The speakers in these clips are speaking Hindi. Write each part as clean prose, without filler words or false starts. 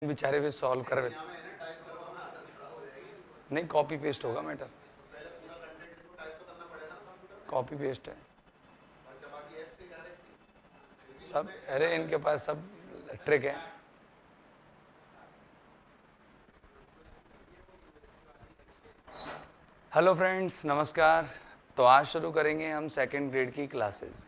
बेचारे भी सॉल्व कर नहीं, कॉपी पेस्ट होगा मैटर, कॉपी पेस्ट है सब। अरे इनके पास सब ट्रिक है। हेलो फ्रेंड्स, नमस्कार। तो आज शुरू करेंगे हम सेकंड ग्रेड की क्लासेस।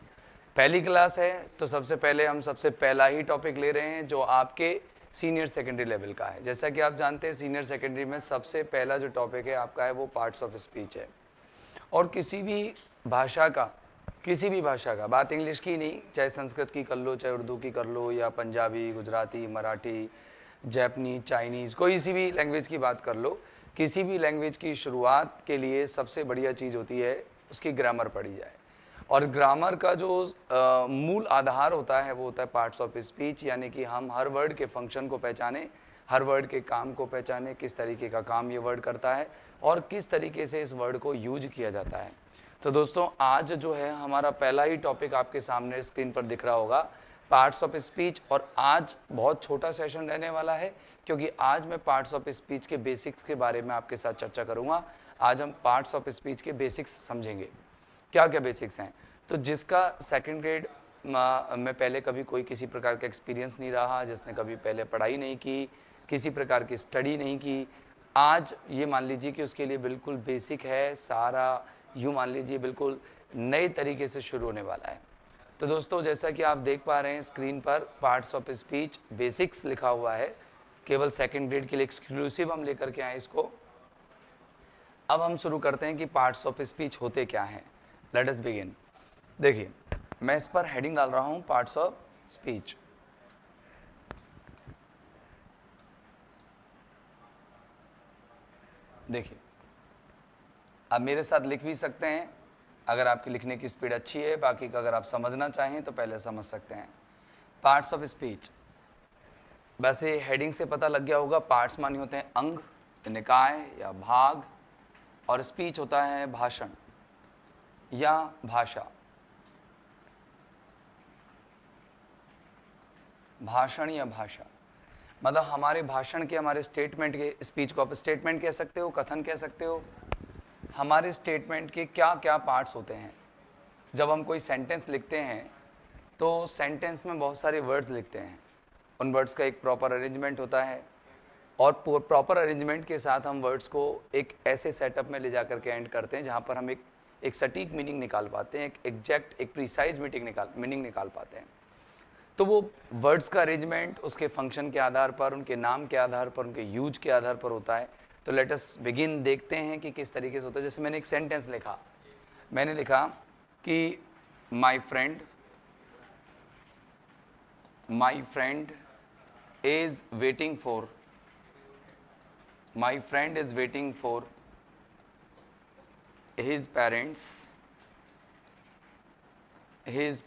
पहली क्लास है तो सबसे पहले हम सबसे पहला ही टॉपिक ले रहे हैं जो आपके सीनियर सेकेंडरी लेवल का है। जैसा कि आप जानते हैं सीनियर सेकेंडरी में सबसे पहला जो टॉपिक है आपका है वो पार्ट्स ऑफ स्पीच है। और किसी भी भाषा का, बात इंग्लिश की नहीं, चाहे संस्कृत की कर लो, चाहे उर्दू की कर लो, या पंजाबी, गुजराती, मराठी, जापानीज, चाइनीज़, कोई सी भी लैंग्वेज की बात कर लो। किसी भी लैंग्वेज की शुरुआत के लिए सबसे बढ़िया चीज़ होती है उसकी ग्रामर पढ़ी जाए। और ग्रामर का जो मूल आधार होता है वो होता है पार्ट्स ऑफ स्पीच, यानी कि हम हर वर्ड के फंक्शन को पहचाने, हर वर्ड के काम को पहचाने, किस तरीके का काम ये वर्ड करता है और किस तरीके से इस वर्ड को यूज किया जाता है। तो दोस्तों आज जो है हमारा पहला ही टॉपिक आपके सामने स्क्रीन पर दिख रहा होगा, पार्ट्स ऑफ स्पीच। और आज बहुत छोटा सेशन रहने वाला है क्योंकि आज मैं पार्ट्स ऑफ स्पीच के बेसिक्स के बारे में आपके साथ चर्चा करूंगा। आज हम पार्ट्स ऑफ स्पीच के बेसिक्स समझेंगे, क्या क्या बेसिक्स हैं। तो जिसका सेकंड ग्रेड में पहले कभी कोई किसी प्रकार का एक्सपीरियंस नहीं रहा, जिसने कभी पहले पढ़ाई नहीं की, किसी प्रकार की स्टडी नहीं की, आज ये मान लीजिए कि उसके लिए बिल्कुल बेसिक है सारा, यूँ मान लीजिए बिल्कुल नए तरीके से शुरू होने वाला है। तो दोस्तों जैसा कि आप देख पा रहे हैं स्क्रीन पर पार्ट्स ऑफ स्पीच बेसिक्स लिखा हुआ है, केवल सेकंड ग्रेड के लिए एक्सक्लूसिव हम लेकर के आए इसको। अब हम शुरू करते हैं कि पार्ट्स ऑफ स्पीच होते क्या हैं। Let us begin. देखिए मैं इस पर हेडिंग डाल रहा हूं पार्ट्स ऑफ स्पीच। देखिए आप मेरे साथ लिख भी सकते हैं अगर आपकी लिखने की स्पीड अच्छी है, बाकी का अगर आप समझना चाहें तो पहले समझ सकते हैं। पार्ट्स ऑफ स्पीच, वैसे हेडिंग से पता लग गया होगा, पार्ट्स माने होते हैं अंग, निकाय या भाग, और स्पीच होता है भाषण या भाषा। भाषण या भाषा मतलब हमारे भाषण के, हमारे स्टेटमेंट के, स्पीच को आप स्टेटमेंट कह सकते हो, कथन कह सकते हो। हमारे स्टेटमेंट के क्या क्या पार्ट्स होते हैं। जब हम कोई सेंटेंस लिखते हैं तो सेंटेंस में बहुत सारे वर्ड्स लिखते हैं, उन वर्ड्स का एक प्रॉपर अरेंजमेंट होता है और प्रॉपर अरेंजमेंट के साथ हम वर्ड्स को एक ऐसे सेटअप में ले जाकर के एंड करते हैं जहाँ पर हम एक सटीक मीनिंग निकाल पाते हैं, एक एग्जैक्ट, एक प्रिसाइज मीनिंग निकाल पाते हैं। तो वो वर्ड्स का अरेंजमेंट उसके फंक्शन के आधार पर, उनके नाम के आधार पर, उनके यूज के आधार पर होता है। तो लेट अस बिगिन, देखते हैं कि किस तरीके से होता है। जैसे मैंने एक सेंटेंस लिखा, मैंने लिखा कि माई friend is waiting for his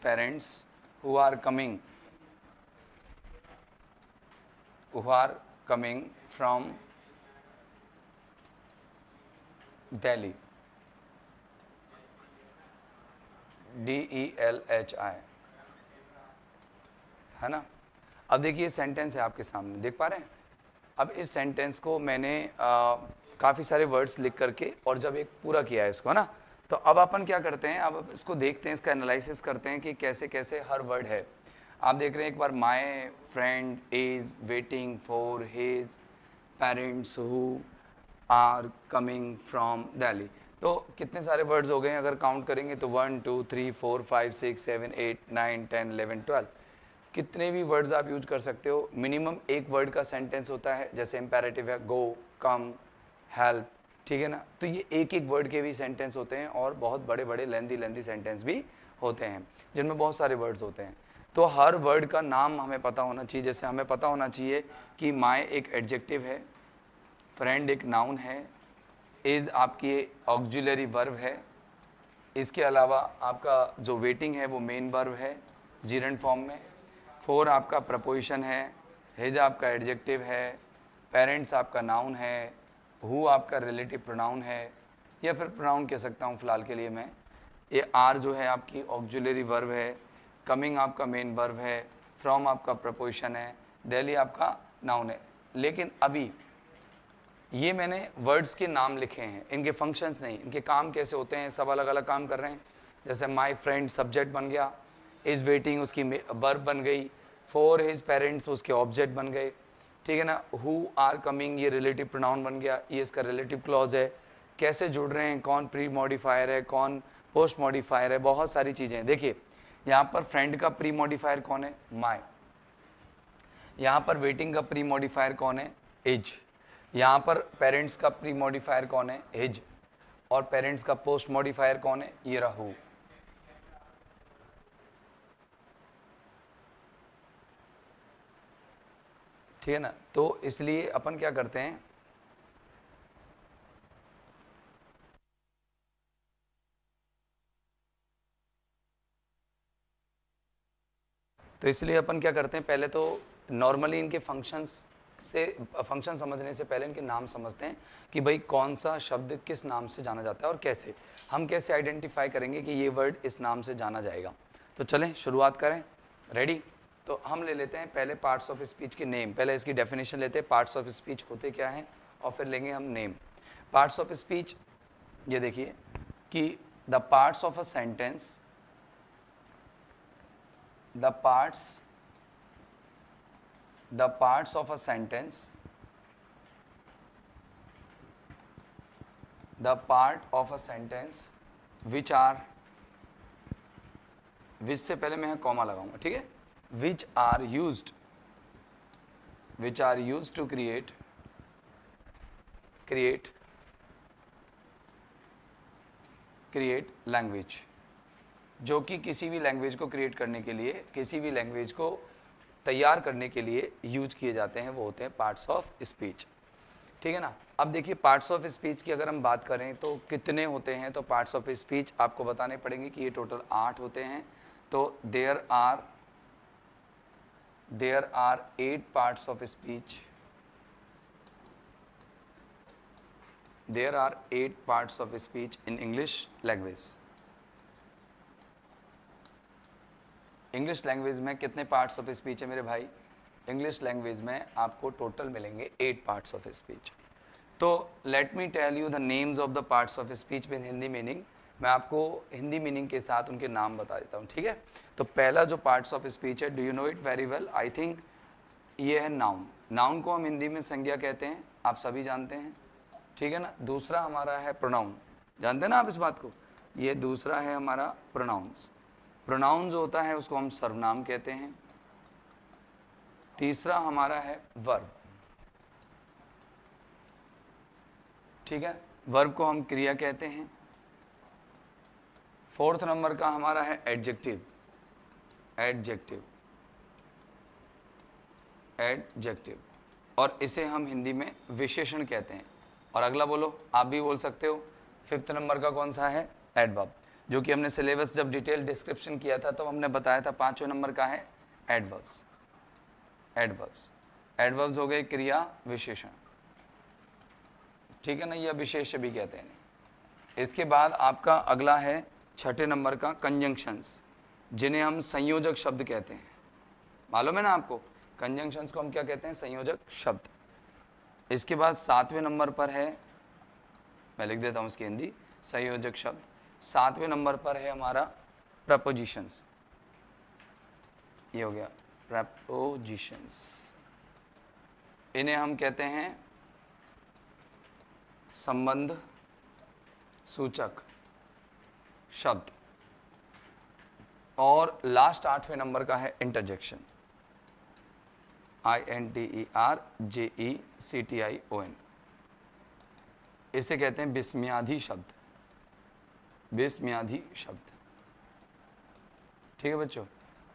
parents who are coming from Delhi, DELHI, है ना। अब देखिए सेंटेंस है आपके सामने, देख पा रहे हैं। अब इस सेंटेंस को मैंने काफ़ी सारे वर्ड्स लिख करके और जब एक पूरा किया है इसको, है ना, तो अब अपन क्या करते हैं, अब इसको देखते हैं, इसका एनालिसिस करते हैं कि कैसे कैसे हर वर्ड है। आप देख रहे हैं एक बार, my friend is waiting for his parents who are coming from Delhi. तो कितने सारे वर्ड्स हो गए अगर काउंट करेंगे तो 1 2 3 4 5 6 7 8 9 10 11 12, कितने भी वर्ड्स आप यूज कर सकते हो। मिनिमम एक वर्ड का सेंटेंस होता है, जैसे इम्पेरेटिव है गो, कम, हेल्प, ठीक है ना। तो ये एक एक वर्ड के भी सेंटेंस होते हैं और बहुत बड़े बड़े लेंदी सेंटेंस भी होते हैं जिनमें बहुत सारे वर्ड्स होते हैं। तो हर वर्ड का नाम हमें पता होना चाहिए। जैसे हमें पता होना चाहिए कि माय एक एडजेक्टिव है, फ्रेंड एक नाउन है, इज़ आपकी ऑक्सिलरी वर्ब है, इसके अलावा आपका जो वेटिंग है वो मेन वर्ब है जीरेंट फॉर्म में, फॉर आपका प्रपोजिशन है, हिज आपका एडजेक्टिव है, पेरेंट्स आपका नाउन है, हु आपका रिलेटिव प्रोनाउन है या फिर प्रोनाउन कह सकता हूँ फ़िलहाल के लिए मैं, ये आर जो है आपकी ऑक्सिलरी वर्ब है, कमिंग आपका मेन वर्ब है, फ्रॉम आपका प्रपोजिशन है, दिल्ली आपका नाउन है। लेकिन अभी ये मैंने वर्ड्स के नाम लिखे हैं, इनके फंक्शंस नहीं, इनके काम कैसे होते हैं, सब अलग अलग काम कर रहे हैं। जैसे माई फ्रेंड सब्जेक्ट बन गया, इज़ वेटिंग उसकी वर्ब बन गई, फॉर हिज पेरेंट्स उसके ऑब्जेक्ट बन गए, ठीक है ना। हु आर कमिंग ये रिलेटिव प्रोनाउन बन गया, ये इसका रिलेटिव क्लॉज है। कैसे जुड़ रहे हैं, कौन प्री मॉडिफायर है, कौन पोस्ट मॉडिफायर है, बहुत सारी चीज़ें हैं। देखिए यहाँ पर फ्रेंड का प्री मॉडिफायर कौन है, माई। यहाँ पर वेटिंग का प्री मॉडिफायर कौन है, इज। यहाँ पर पेरेंट्स का प्री मॉडिफायर कौन है, हिज। और पेरेंट्स का पोस्ट मॉडिफायर कौन है, ये रहा हु। ठीक है ना। तो इसलिए अपन क्या करते हैं, पहले तो नॉर्मली इनके फंक्शंस से, फंक्शन समझने से पहले इनके नाम समझते हैं कि भाई कौन सा शब्द किस नाम से जाना जाता है और कैसे हम कैसे आइडेंटिफाई करेंगे कि ये वर्ड इस नाम से जाना जाएगा। तो चलें शुरुआत करें, रेडी। तो हम ले लेते हैं पहले पार्ट्स ऑफ स्पीच के नेम, पहले इसकी डेफिनेशन लेते हैं, पार्ट्स ऑफ स्पीच होते क्या हैं, और फिर लेंगे हम नेम। पार्ट्स ऑफ स्पीच, ये देखिए कि the parts of a sentence, the parts of a sentence, the part of a sentence which are, which से पहले मैं कॉमा लगाऊंगा, ठीक है, which are used to create language, जो कि किसी भी लैंग्वेज को क्रिएट करने के लिए, किसी भी लैंग्वेज को तैयार करने के लिए यूज किए जाते हैं, वो होते हैं पार्ट्स ऑफ स्पीच, ठीक है ना। अब देखिए पार्ट्स ऑफ स्पीच की अगर हम बात करें तो कितने होते हैं, तो पार्ट्स ऑफ स्पीच आपको बताने पड़ेंगे कि ये टोटल 8 होते हैं। तो there are 8 parts of speech, there are 8 parts of speech in English language. English language में कितने पार्ट्स ऑफ स्पीच है मेरे भाई, इंग्लिश लैंग्वेज में आपको टोटल मिलेंगे 8 पार्ट्स ऑफ स्पीच। तो let me tell you the names of the parts of speech with Hindi meaning, मैं आपको हिंदी मीनिंग के साथ उनके नाम बता देता हूँ, ठीक है। तो पहला जो पार्ट्स ऑफ स्पीच है, do you know it very well, I think ये है नाउन। नाउन को हम हिंदी में संज्ञा कहते हैं, आप सभी जानते हैं, ठीक है ना। दूसरा हमारा है प्रोनाउन, जानते हैं ना आप इस बात को, ये दूसरा है हमारा प्रोनाउंस। प्रोनाउन जो होता है उसको हम सर्वनाम कहते हैं। तीसरा हमारा है वर्ब, ठीक है, वर्ब को हम क्रिया कहते हैं। फोर्थ नंबर का हमारा है एडजेक्टिव, और इसे हम हिंदी में विशेषण कहते हैं। और अगला बोलो, आप भी बोल सकते हो। फिफ्थ नंबर का कौन सा है, एडवर्ब, जो कि हमने सिलेबस जब डिटेल डिस्क्रिप्शन किया था तो हमने बताया था 5वें नंबर का है एडवर्ब्स। एडवर्ब्स हो गए क्रिया विशेषण, ठीक है ना, यह विशेष्य भी कहते हैं। इसके बाद आपका अगला है 6ठे नंबर का कंजंक्शंस, जिन्हें हम संयोजक शब्द कहते हैं। मालूम है ना आपको, कंजंक्शंस को हम क्या कहते हैं, संयोजक शब्द। इसके बाद 7वें नंबर पर है, मैं लिख देता हूँ इसकी हिंदी, संयोजक शब्द। 7वें नंबर पर है हमारा प्रपोजिशंस, ये हो गया प्रपोजिशंस, इन्हें हम कहते हैं संबंध सूचक शब्द। और लास्ट 8वें नंबर का है इंटरजेक्शन, INTERJECTION, इसे कहते हैं विस्मयादि शब्द, ठीक है बच्चों।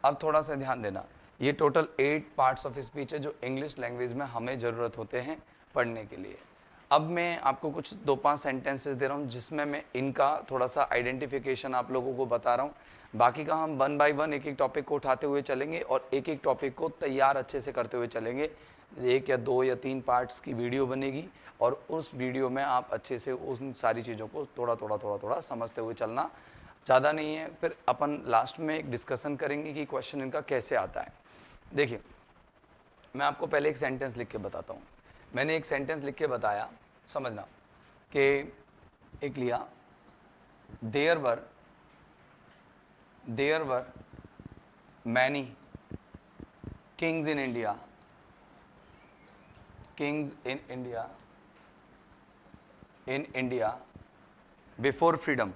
अब थोड़ा सा ध्यान देना, ये टोटल 8 पार्ट्स ऑफ स्पीच है जो इंग्लिश लैंग्वेज में हमें ज़रूरत होते हैं पढ़ने के लिए। अब मैं आपको कुछ 2-5 सेंटेंसेस दे रहा हूँ जिसमें मैं इनका थोड़ा सा आइडेंटिफिकेशन आप लोगों को बता रहा हूँ। बाकी का हम 1 बाय 1 एक एक टॉपिक को उठाते हुए चलेंगे और एक एक टॉपिक को तैयार अच्छे से करते हुए चलेंगे। 1 या 2 या 3 पार्ट्स की वीडियो बनेगी और उस वीडियो में आप अच्छे से उन सारी चीज़ों को थोड़ा समझते हुए चलना, ज़्यादा नहीं है। फिर अपन लास्ट में एक डिस्कशन करेंगे कि क्वेश्चन इनका कैसे आता है। देखिए मैं आपको पहले एक सेंटेंस लिख के बताता हूँ। मैंने एक सेंटेंस लिख के बताया, समझना कि एक लिया, there were many kings in India, kings in India before freedom.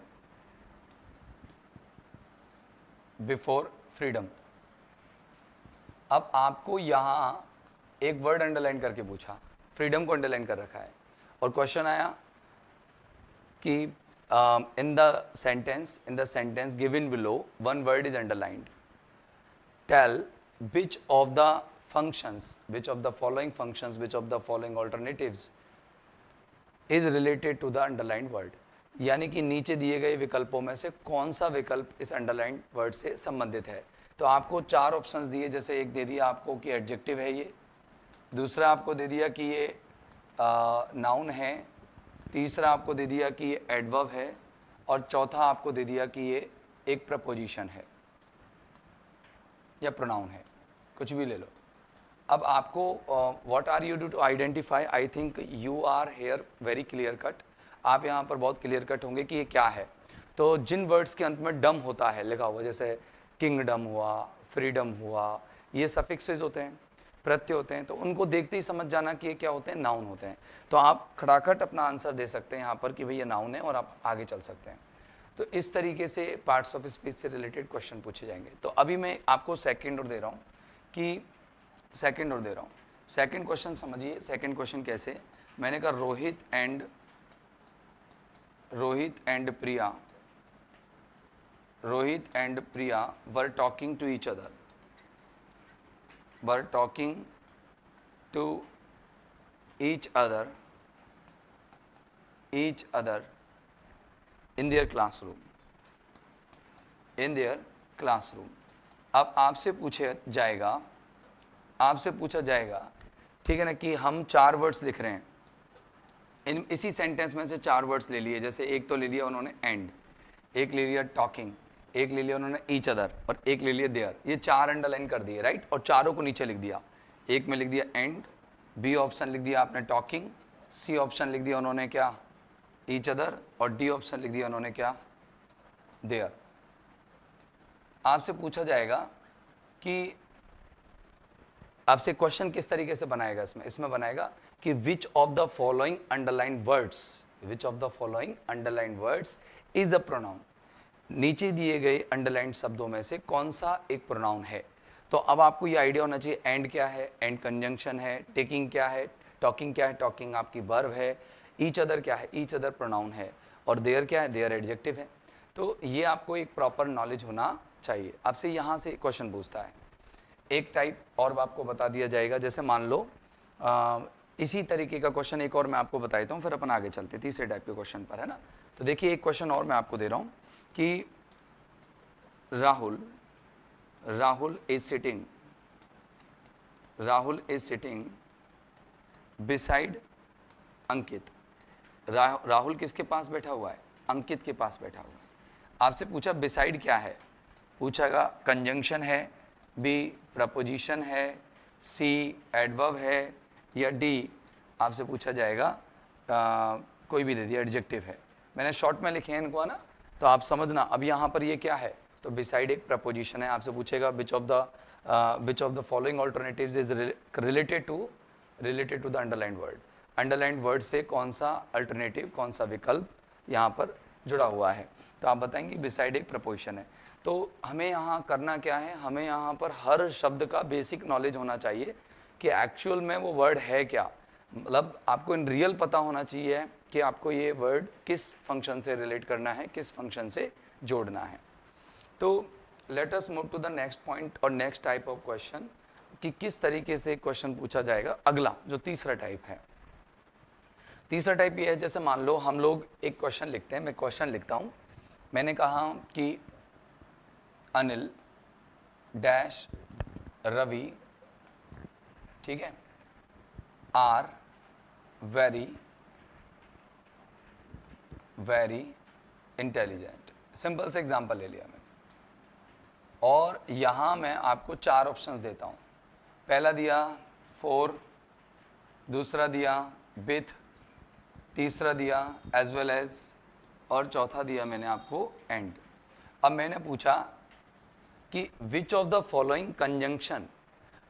अब आपको यहां एक वर्ड अंडरलाइन करके पूछा, फ्रीडम को अंडरलाइन कर रखा है, और क्वेश्चन आया कि in the sentence given below one word is underlined, tell which of the following functions, which of the following alternatives is related to the underlined word. यानी कि नीचे दिए गए विकल्पों में से कौन सा विकल्प इस अंडरलाइंड वर्ड से संबंधित है। तो आपको 4 ऑप्शंस दिए, जैसे एक दे दिया आपको कि एडजेक्टिव है ये, दूसरा आपको दे दिया कि ये नाउन है, तीसरा आपको दे दिया कि ये एडवर्ब है, और चौथा आपको दे दिया कि ये एक प्रपोजिशन है या प्रोनाउन है, कुछ भी ले लो। अब आपको what are you do to identify, I think you are here very clear cut, आप यहाँ पर बहुत क्लियर कट होंगे कि ये क्या है। तो जिन वर्ड्स के अंत में डम होता है लिखा हुआ, जैसे किंगडम हुआ, फ्रीडम हुआ, ये सफिक्सेस होते हैं, प्रत्यय होते हैं, तो उनको देखते ही समझ जाना कि ये क्या होते हैं, नाउन होते हैं। तो आप खड़ाखट अपना आंसर दे सकते हैं यहाँ पर कि भाई ये नाउन है, और आप आगे चल सकते हैं। तो इस तरीके से पार्ट्स ऑफ स्पीच से रिलेटेड क्वेश्चन पूछे जाएंगे। तो अभी मैं आपको सेकंड और दे रहा हूँ सेकंड क्वेश्चन समझिए। सेकंड क्वेश्चन कैसे, मैंने कहा Rohit and Priya were talking to each other in their classroom. अब आपसे पूछा जाएगा, ठीक है ना, कि हम 4 वर्ड्स लिख रहे हैं, इसी सेंटेंस में से 4 वर्ड्स ले लिए। जैसे एक तो ले लिया उन्होंने एंड, एक ले लिया टॉकिंग, एक ले लिया उन्होंने ईच अदर, और एक ले लिया देयर। ये 4 अंडरलाइन कर दिए, राइट, और चारों को नीचे लिख दिया। एक में लिख दिया एंड, बी ऑप्शन लिख दिया आपने टॉकिंग, सी ऑप्शन लिख दिया उन्होंने क्या, ईच अदर, और डी ऑप्शन लिख दिया उन्होंने क्या, देयर। आपसे पूछा जाएगा कि आपसे क्वेश्चन किस तरीके से बनाएगा, इसमें बनाएगा कि which of the following underline words is a pronoun. नीचे दिए गए अंडरलाइन शब्दों में से कौन सा एक प्रोनाउन है। तो अब आपको ये आइडिया होना चाहिए, एंड क्या है, एंड कंजंक्शन है, टेकिंग क्या है, टॉकिंग क्या है, टॉकिंग आपकी वर्ब है, ईच अदर क्या है, ईच अदर प्रोनाउन है, और देयर क्या है, देयर एडजेक्टिव है। तो ये आपको एक प्रॉपर नॉलेज होना चाहिए। आपसे यहाँ से क्वेश्चन पूछता है, एक टाइप और आपको बता दिया जाएगा। जैसे मान लो इसी तरीके का क्वेश्चन एक और मैं आपको बता देता हूँ, फिर अपन आगे चलते तीसरे टाइप के क्वेश्चन पर, है ना। तो देखिए एक क्वेश्चन और मैं आपको दे रहा हूँ कि राहुल इज सिटिंग बिसाइड अंकित। राहुल किसके पास बैठा हुआ है, अंकित के पास बैठा हुआ है। आपसे पूछा बिसाइड क्या है, पूछागा कंजंक्शन है, बी प्रपोजिशन है, सी एडवर्ब है, या डी आपसे पूछा जाएगा कोई भी दे दिया एडजेक्टिव है। मैंने शॉर्ट में लिखे हैं इनको, ना, तो आप समझना। अब यहाँ पर ये क्या है, तो बिसाइड एक प्रपोजिशन है। आपसे पूछेगा which of the following alternatives is related to the underlined word. Underlined word से कौन सा अल्टरनेटिव, कौन सा विकल्प यहाँ पर जुड़ा हुआ है। तो आप बताएंगे बिसाइड एक प्रपोजिशन है। तो हमें यहाँ करना क्या है, हमें यहाँ पर हर शब्द का बेसिक नॉलेज होना चाहिए कि एक्चुअल में वो वर्ड है क्या। मतलब आपको इन रियल पता होना चाहिए कि आपको ये वर्ड किस फंक्शन से रिलेट करना है, किस फंक्शन से जोड़ना है। तो let us move to the next point और नेक्स्ट टाइप ऑफ क्वेश्चन, कि किस तरीके से क्वेश्चन पूछा जाएगा। अगला जो तीसरा टाइप है, तीसरा टाइप ये है, जैसे मान लो हम लोग एक क्वेश्चन लिखते हैं, मैं क्वेश्चन लिखता हूँ, मैंने कहा कि अनिल डैश रवि, ठीक है, आर वेरी इंटेलिजेंट। सिंपल से एग्जांपल ले लिया मैंने, और यहाँ मैं आपको 4 ऑप्शंस देता हूँ। पहला दिया फॉर, दूसरा दिया विथ, तीसरा दिया एज वेल एज, और चौथा दिया मैंने आपको एंड। अब मैंने पूछा कि which of the following conjunction,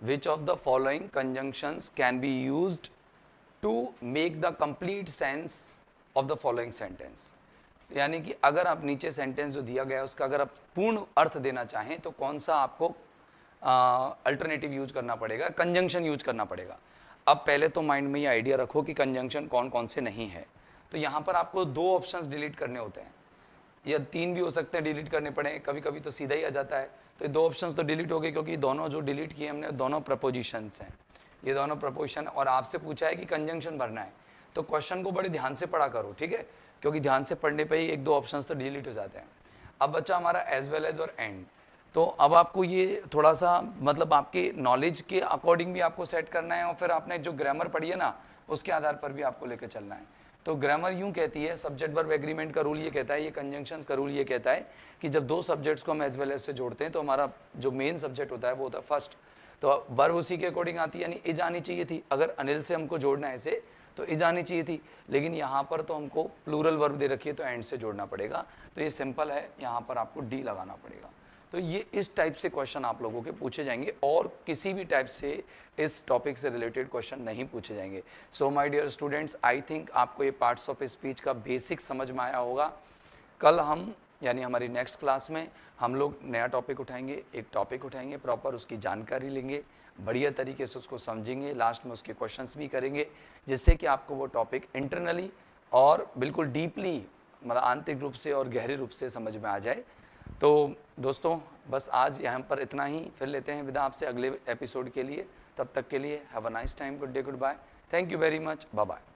which of the following conjunctions can be used to make the complete sense of the following sentence. यानी कि अगर आप नीचे सेंटेंस जो दिया गया है उसका अगर आप पूर्ण अर्थ देना चाहें तो कौन सा आपको अल्टरनेटिव यूज करना पड़ेगा, कंजंक्शन यूज करना पड़ेगा। अब पहले तो माइंड में ये आइडिया रखो कि कंजंक्शन कौन कौन से नहीं है। तो यहाँ पर आपको 2 ऑप्शंस डिलीट करने होते हैं, या 3 भी हो सकते हैं डिलीट करने पड़े, कभी कभी तो सीधा ही आ जाता है। तो ये 2 ऑप्शंस तो डिलीट हो गए, क्योंकि दोनों जो डिलीट किए हमने दोनों प्रपोजिशंस हैं, ये दोनों प्रपोजिशन। और आपसे पूछा है कि कंजंक्शन भरना है, तो क्वेश्चन को बड़े ध्यान से पढ़ा करो, ठीक है, क्योंकि ध्यान से पढ़ने पे ही 1-2 ऑप्शंस तो डिलीट हो जाते हैं। अब बच्चा हमारा एज वेल एज और एंड। तो अब आपको ये थोड़ा सा मतलब आपके नॉलेज के अकॉर्डिंग भी आपको सेट करना है, और फिर आपने जो ग्रामर पढ़ी है ना उसके आधार पर भी आपको लेकर चलना है। तो ग्रामर यूं कहती है, सब्जेक्ट वर्ब एग्रीमेंट का रूल ये कहता है, ये कंजंक्शंस का रूल ये कहता है कि जब 2 सब्जेक्ट्स को हम एज वेल एज से जोड़ते हैं तो हमारा जो मेन सब्जेक्ट होता है वो होता है फर्स्ट। तो वर्ब उसी के अकॉर्डिंग आती है, यानी इज आनी चाहिए थी। अगर अनिल से हमको जोड़ना है ऐसे तो इज आनी चाहिए थी, लेकिन यहाँ पर तो हमको प्लूरल वर्ब दे रखी है तो एंड से जोड़ना पड़ेगा। तो ये सिंपल है, यहाँ पर आपको डी लगाना पड़ेगा। तो ये इस टाइप से क्वेश्चन आप लोगों के पूछे जाएंगे, और किसी भी टाइप से इस टॉपिक से रिलेटेड क्वेश्चन नहीं पूछे जाएंगे। So my dear students, I think आपको ये पार्ट्स ऑफ स्पीच का बेसिक समझ में आया होगा। कल हम यानी हमारी नेक्स्ट क्लास में हम लोग नया टॉपिक उठाएंगे, एक टॉपिक उठाएंगे प्रॉपर, उसकी जानकारी लेंगे, बढ़िया तरीके से उसको समझेंगे, लास्ट में उसके क्वेश्चंस भी करेंगे, जिससे कि आपको वो टॉपिक इंटरनली और बिल्कुल डीपली मतलब आंतरिक रूप से और गहरे रूप से समझ में आ जाए। तो दोस्तों बस आज यहाँ पर इतना ही, फिर लेते हैं विदा आपसे अगले एपिसोड के लिए। तब तक के लिए have a nice time, good day, good bye, thank you very much, bye bye.